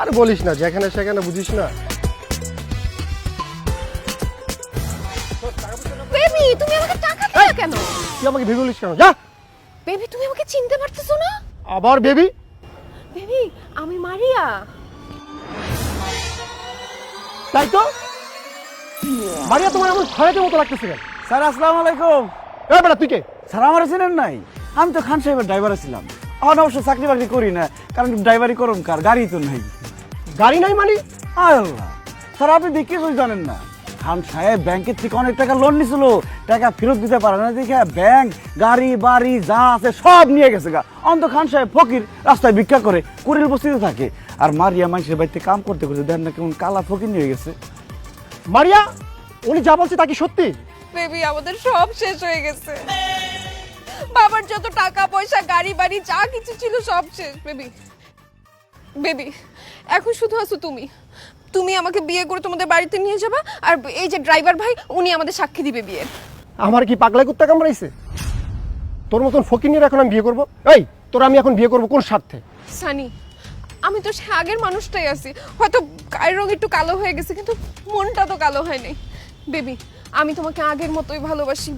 আর বলিস না, যেখানে সেখানে বুঝিস না। বেবি তুমি আমাকে টাকা দিলে কেন? তুই আমাকে ভেবে বলিস কেন? যা। বেবি তুমি আমাকে চিনতে পারতেছো না? আবার বেবি? বেবি আমি মারিয়া। তাই তো, মারিয়া তোমার এমন খয়াতের মতো লাগতেছে কেন? স্যার আসসালামু আলাইকুম। এ বেটা তুই কে? স্যার আমার চিনেন নাই? আমি তো খান সাহেবের ড্রাইভার ছিলাম। এখন অবশ্য চাকরি বাকরি করি না, কারণ ড্রাইভারি করুন কার, গাড়ি তো নাই। গাড়ি নাই মানে? আল্লাহ স্যার, আপনি দেখি কিছুই জানেন না। খান সাহেব ব্যাংকের থেকে অনেক টাকা লোন নিছিল, টাকা ফেরত দিতে পারে না দেখে ব্যাংক গাড়ি বাড়ি যা আছে সব নিয়ে গেছে গা। অন্ত খান সাহেব ফকির, রাস্তায় ভিক্ষা করে, কুড়ির বস্তিতে থাকে। আর মারিয়া মানুষের বাড়িতে কাম করতে করতে দেন না কেমন কালা ফকির নিয়ে গেছে। মারিয়া, উনি যা বলছে তা কি সত্যি? বেবি আমাদের সব শেষ হয়ে গেছে। বাবার যত টাকা পয়সা গাড়ি বাড়ি যা কিছু ছিল সব শেষ। বেবি বেবি এখন শুধু আছো তুমি। তুমি আমাকে বিয়ে করে তোমাদের বাড়িতে নিয়ে যাবা, আর এই যে ড্রাইভার ভাই উনি আমাদের সাক্ষী দিবে বিয়ের। আমার কি পাগলা কুত্তা কামড়াইছে? তোর মতন ফকির এখন আমি বিয়ে করবো? এই তোর আমি এখন বিয়ে করবো কোন স্বার্থে? সানি আমি তো সে আগের মানুষটাই আছি, হয়তো গায়ের রং একটু কালো হয়ে গেছে কিন্তু মনটা তো কালো হয় নাই। বেবি আমি তোমাকে আগের মতোই ভালোবাসি,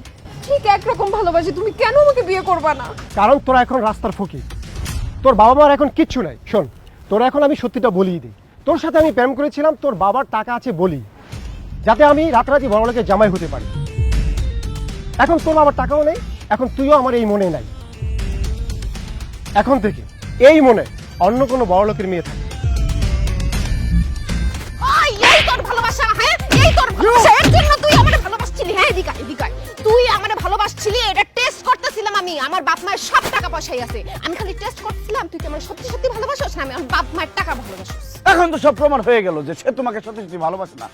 ঠিক একরকম ভালোবাসি। তুমি কেন আমাকে বিয়ে করবা না? কারণ তোরা এখন রাস্তার ফকির, তোর বাবা মার এখন কিচ্ছু নাই। শোন, তোরা এখন আমি সত্যিটা বলিয়ে দিই, তোর সাথে আমি প্রেম করেছিলাম তোর বাবার টাকা আছে বলি, যাতে আমি রাতারাতি বড় লোকের জামাই হতে পারি। এখন তোর বাবার টাকাও নেই, এখন তুইও আমার এই মনে নাই। এখন থেকে এই মনে অন্য কোনো বড় লোকের মেয়ে থাকে। এই তোর ভালোবাসা, হ্যাঁ এই তোর ভালোবাসা, এর জন্য তুই আমারে ভালোবাসছিলি? হ্যাঁ এদিকে এদিকে তুই আমারে ভালোবাসছিলি, এটা টেস্ট করতেছিলাম আমি। আমার বাপ মায়ের সব টাকা পয়সাই আছে, আমি খালি টেস্ট করতেছিলাম তুই কি আমার সত্যি সত্যি ভালোবাসোস না আমি আমার বাপ মায়ের টাকা ভালোবাসোস। এখন তো সব প্রমাণ হয়ে গেল যে সে তোমাকে সত্যি সত্যি ভালোবাসে না,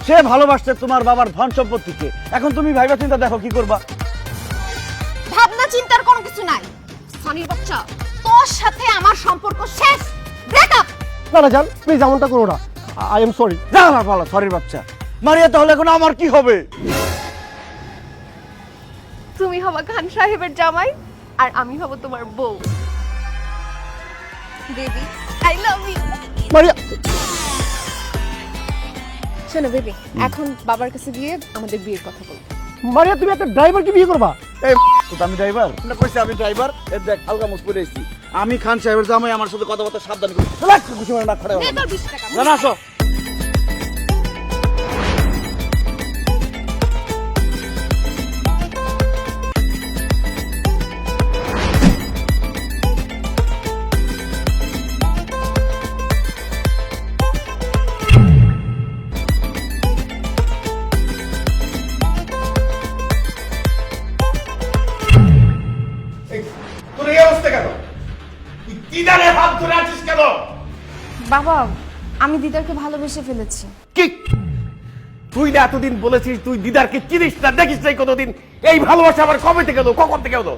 সে ভালোবাসছে তোমার বাবার ধন সম্পত্তিকে। এখন তুমি ভাইবা চিন্তা দেখো কি করবা। ভাবনা চিন্তার কোনো কিছু নাই। সনির বাচ্চা তোর সাথে আমার সম্পর্ক শেষ, ব্রেকআপ। না না জান, প্লিজ এমনটা করো না, আই এম সরি। যা না ভালো, সরির বাচ্চা। মারিয়া তাহলে এখন আমার কি হবে? তুমি হবা খান সাহেবের জামাই আর আমি হব তোমার বউ। Baby I love you. Maria, শোনো বেবি, এখন বাবার কাছে গিয়ে আমাদের বিয়ের কথা বলবো। মারিয়া তুমি একটা ড্রাইভারকে বিয়ে করবা? এই তো আমি ড্রাইভার না, কইছি আমি ড্রাইভার। এই দেখ হালকা মুখ পরে আইছি, আমি খান সাহেবের জামাই, আমার সাথে কথাবার্তা সাবধান করি। চল কিছু না খড়ে নে তোর 20 টাকা। না আসো। তোর এই অবস্থা কেন? তুই দিদারে হাত ধরে আছিস কেন? বাবা আমি দিদারকে ভালোবেসে ফেলেছি। কি তুই না এতদিন বলেছিস তুই দিদারকে চিনিস না, দেখিস নাই কোনোদিন? এই ভালোবাসা আবার কবে থেকে হলো, কখন থেকে হলো?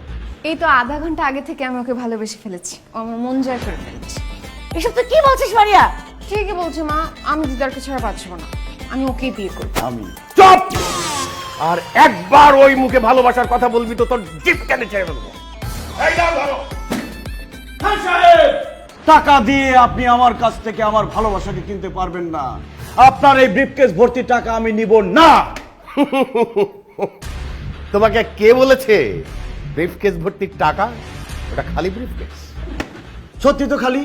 এই তো আধা ঘন্টা আগে থেকে আমি ওকে ভালোবেসে ফেলেছি, ও আমার মন জয় করে ফেলেছি। এসব তুই কি বলছিস মারিয়া? ঠিকই বলছে মা, আমি দিদারকে ছাড়া বাঁচবো না, আমি ওকেই বিয়ে করবো। আমি চুপ! আর একবার ওই মুখে ভালোবাসার কথা বলবি তো তোর জিপ কেন ছেড়ে দেবো। এই নাও ধরো। খান সাহেব, টাকা দিয়ে আপনি আমার কাছ থেকে আমার ভালোবাসাকে কিনতে পারবেন না। আপনার এই ব্রিফকেস ভর্তি টাকা আমি নিব না। তোমাকে কে বলেছে ব্রিফকেস ভর্তি টাকা? ওটা খালি ব্রিফকেস। সত্যি তো খালি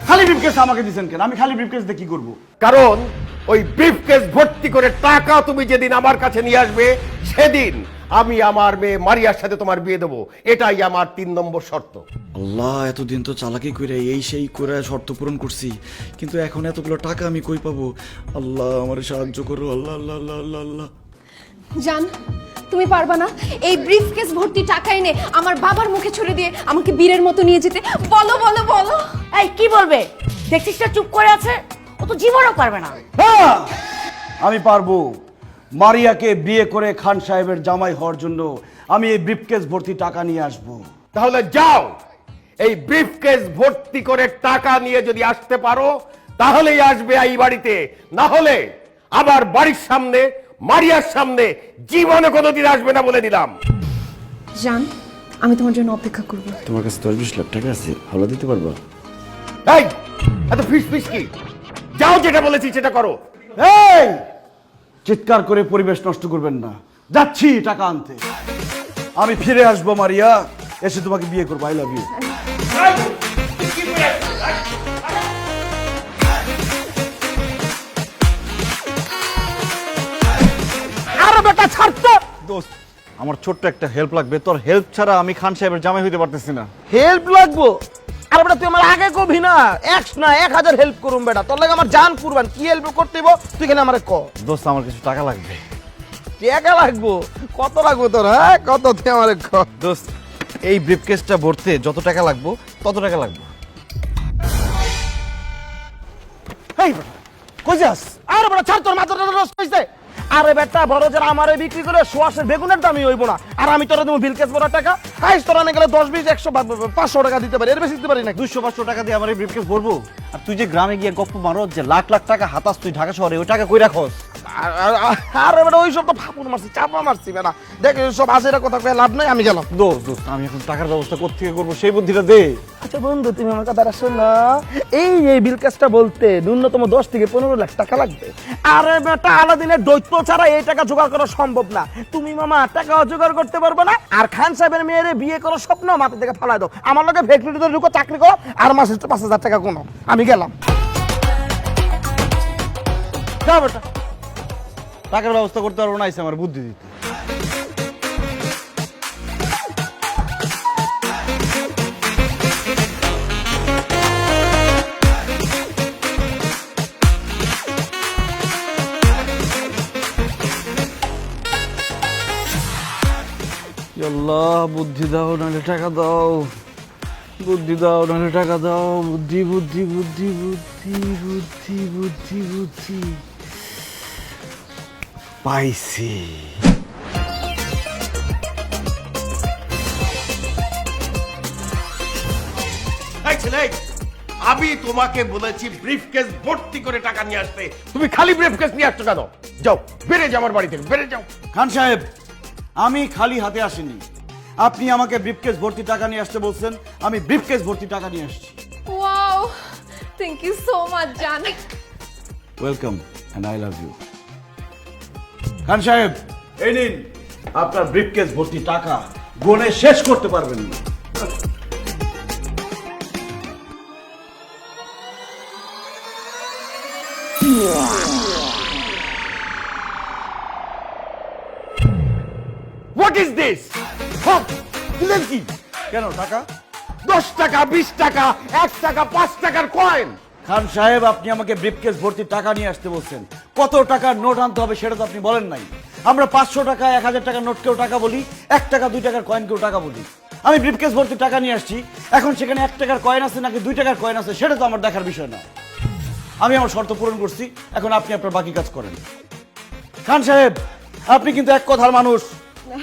খালি ব্রিফকেস আমাকে দিবেন কেন? আমি খালি ব্রিফকেস দিয়ে কি করব? কারণ ওই ব্রিফকেস ভর্তি করে টাকা তুমি যেদিন আমার কাছে নিয়ে আসবে সেদিন আমি আমার মেয়ে মারিয়ার সাথে তোমার বিয়ে দেবো, এটাই আমার 3 নম্বর শর্ত। আল্লাহ, এতদিন তো চালাকি করে এই সেই করে শর্ত পূরণ করছি, কিন্তু এখন এতগুলো টাকা আমি কই পাবো? আল্লাহ আমার সাহায্য করো, আল্লাহ আল্লাহ আল্লাহ আল্লাহ আল্লাহ। জান তুমি পারবা না এই ব্রিফকেস ভর্তি টাকা এনে আমার বাবার মুখে ছুড়ে দিয়ে আমাকে বীরের মতো নিয়ে যেতে? বলো বলো বলো। এই কি বলবে? দেখছিস না চুপ করে আছে, ও তো জীবনও পারবে না। হ্যাঁ, আমি পারবো। মারিয়াকে বিয়ে করে খান সাহেবের জামাই হওয়ার জন্য আমি এই ব্রিফকেস ভর্তি টাকা নিয়ে আসব। তাহলে যাও, এই ব্রিফকেস ভর্তি করে টাকা নিয়ে যদি আসতে পারো তাহলেই আসবে এই বাড়িতে, না হলে আবার বাড়ির সামনে মারিয়ার সামনে জীবনে কোনোদিন আসবে না বলে দিলাম। জান আমি তোমার জন্য অপেক্ষা করবো। তোমার কাছে 10-20 লাখ টাকা আছে, হাওলা দিতে পারবা? এই এত ফিস ফিস কি? যাও, যেটা বলেছি সেটা করো। এই চিৎকার করে পরিবেশ নষ্ট করবেন না, যাচ্ছি টাকা আনতে। আমি ফিরে আসবো মারিয়া, এসে তোমাকে বিয়ে করবো। I love you. আরে বেটা ছাড়তো। দোস্ত, আমার ছোট্ট একটা হেল্প লাগবে। তোর হেল্প ছাড়া আমি খান সাহেবের জামাই হইতে পারতেছি না। হেল্প লাগবো? আরে বেটা তুই আমার আগে কবি না, 1000 হেল্প করুম বেটা, তোর লাগে আমার জান কুরবান। কি হেল্প করতে হইব তুই কেন আমারে ক? দোস্ত, আমার কিছু টাকা লাগবে। টাকা লাগবো? কত লাগবো তোর? হ্যাঁ কত, তুই আমারে ক। দোস্ত, এই ব্রিফকেসটা ভরতে যত টাকা লাগবে তত টাকা লাগবে। এই বেটা কই যাস? আরে বেটা ছাড়, তোর মাথাটা নষ্ট হইছে। আরে বেটা বড় যারা আমারে বিক্রি করে সোয়াশের বেগুনের দামই হইব না, আর আমি তোরা দেবো বিলকেস বড় টাকা। হাইস তোরা না গেলে 10, 20, 100, 500 টাকা দিতে পারি, এর বেশি দিতে পারি না। 200-500 টাকা দিয়ে আমার এই ব্রিফকেস ভরবো? আর তুই যে গ্রামে গিয়ে গপ্প মারো যে লাখ লাখ টাকা হাতাস তুই ঢাকা শহরে, ওই টাকা কই রাখস? আরে বেটা ওই সব তো ফাপুন মারছি, চাপা মারছি বেটা। দেখ সব হাসিরা কথা কয়ে লাভ নাই, আমি গেলাম। দোস্ত, আমি এখন টাকার ব্যবস্থা কোত্থেকে করবো সেই বুদ্ধিটা দে। আচ্ছা বন্ধু, তুমি আমার কথাটা শোনো। এই বিল কাজটা বলতে ন্যূনতম 10 থেকে 15 লাখ টাকা লাগবে। আরে বেটা আলাদিনের দৈত্য ছাড়া এই টাকা জোগাড় করা সম্ভব না। তুমি মামা টাকাও জোগাড় করতে পারবে না, আর খান সাহেবের মেয়েরে বিয়ে করার স্বপ্ন মাথা থেকে ফালাই দাও। আমার লোকে ফ্যাক্টরিতে ঢুকো, চাকরি করো, আর মাসে 5,000 টাকা কোনো। আমি গেলাম। যা বেটা, টাকার ব্যবস্থা করতে পারবো না, আমার বুদ্ধি দিতে। আল্লাহ, বুদ্ধি দাও নাহলে টাকা দাও, বুদ্ধি দাও নাহলে টাকা দাও, বুদ্ধি বুদ্ধি বুদ্ধি বুদ্ধি বুদ্ধি বুদ্ধি বুদ্ধি পাইছি। এই ছেলে, আমি তোমাকে বলেছি ব্রিফকেস ভর্তি করে টাকা নিয়ে আসতে, তুমি খালি ব্রিফকেস নিয়ে আসছো কেন? যাও, বেড়ে যাও আমার বাড়ি থেকে, বেড়ে যাও। খান সাহেব, আমি খালি হাতে আসিনি। আপনি আমাকে ব্রিফকেস ভর্তি টাকা নিয়ে আসতে বলছেন, আমি ব্রিফকেস ভর্তি টাকা নিয়ে আসছি। Wow, thank you so much জান। Welcome and I love you. Khan সাহেব, এই নিন আপনার ব্রিফকেস ভর্তি টাকা, গুনে শেষ করতে পারবেন না। What is this? দিলেন কি? কেন টাকা? 10 টাকা, 20 টাকা, 1 টাকা, 5 টাকার কয়েন। খান সাহেব, আপনি আমাকে ব্রিফকেস ভর্তি টাকা নিয়ে আসতে বলছেন। কত টাকার নোট আনতে হবে সেটা তো আপনি বলেন নাই। আমরা 500 টাকা, 1000 টাকার নোটকেও টাকা বলি, 1 টাকা 2 টাকার কয়েনকেও টাকা বলি। আমি ব্রিফকেস ভর্তি টাকা নিয়ে আসছি, এখন সেখানে 1 টাকার কয়েন আছে নাকি 2 টাকার কয়েন আছে সেটা তো আমার দেখার বিষয় না। আমি আমার শর্ত পূরণ করছি, এখন আপনি আপনার বাকি কাজ করেন। খান সাহেব, আপনি কিন্তু এক কথার মানুষ।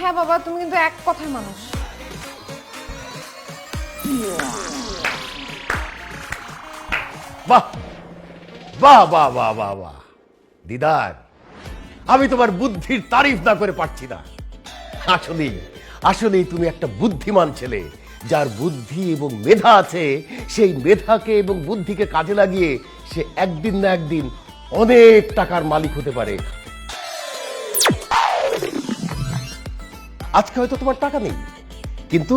হ্যাঁ বাবা, তুমি কিন্তু এক কথার মানুষ। বাহ বাহ বাহ বাহ বাহ বাহ দিদার, আমি তোমার বুদ্ধির তারিফ না করে পারছি না। আসলেই আসলেই তুমি একটা বুদ্ধিমান ছেলে, যার বুদ্ধি এবং মেধা আছে। সেই মেধাকে এবং বুদ্ধিকে কাজে লাগিয়ে সে একদিন না একদিন অনেক টাকার মালিক হতে পারে। আজকে হয়তো তোমার টাকা নেই, কিন্তু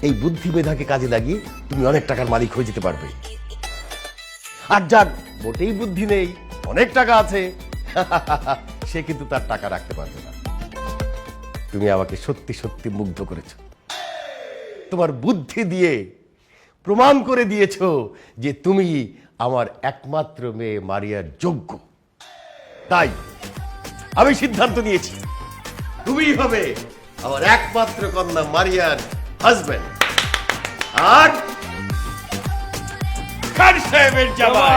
এই বুদ্ধি মেধাকে কাজে লাগিয়ে তুমি অনেক টাকার মালিক হয়ে যেতে পারবে। আর যার মোটেই বুদ্ধি নেই, অনেক টাকা আছে, সে কিন্তু তার টাকা রাখতে পারবে না। তুমি আমাকে সত্যি সত্যি মুগ্ধ করেছো। তোমার বুদ্ধি দিয়ে প্রমাণ করে দিয়েছো যে তুমি আমার একমাত্র মেয়ে মারিয়ার যোগ্য। তাই আমি সিদ্ধান্ত নিয়েছি, তুমিই হবে আমার একমাত্র কন্যা মারিয়ার হাজবেন্ড আর খান সাহেবের জামাই।